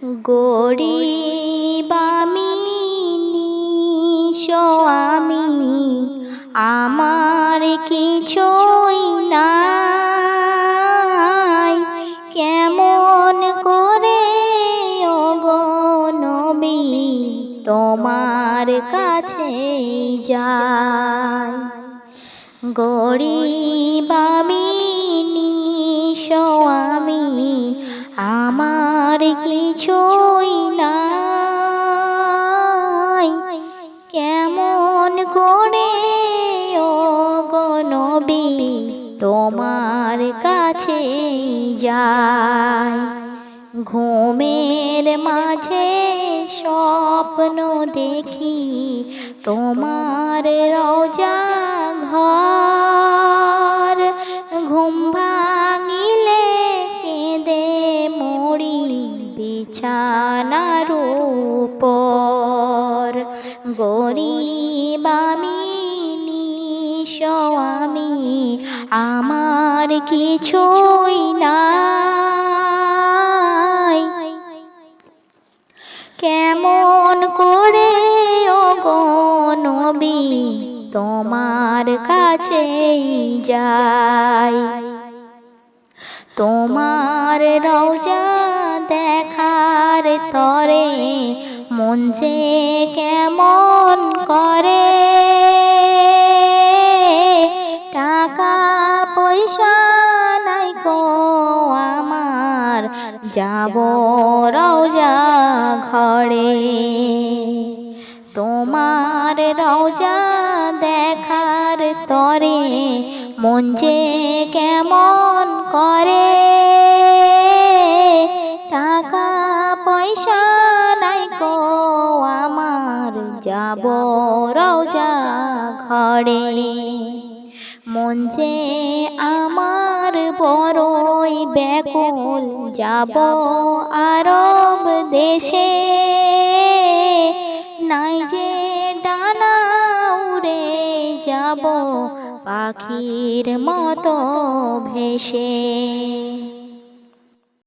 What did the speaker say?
গরিব আমি, নিঃস্ব আমি, আমার কিছুই নাই। কেমন করে ওগো নবী তোমার কাছে যাই। গরিব আমি, নিঃস্ব আমি, আমার কিছুই নাই। কেমন করে ওগো নবী তোমার কাছে যাই। ঘুমের মাঝে স্বপ্ন দেখি তোমার রওজা ঘর। ঘুম ভাঙিলে কেঁদে মরি বিছানার উপর। গরিব আমি, নিঃস্ব আমি, আমার কিছুই নাই। কেমন করে ওগো নবী তোমার কাছে যাই। তোমার রওজা দেখার তরে মন যে কেমন করে। টাকা পয়সা নাই গো আমার, যাব রওজা ঘরে। তোমার রওজা দেখার তরে মন যে কেমন করে। টাকা পয়সা নাই গো আমার, যাব রওজা ঘরে। মন যে আমার বড়ই ব্যাকুল, যাব আরব দেশে। নাই যে ডানা উড়ে যাব পাখির মতো ভেসে।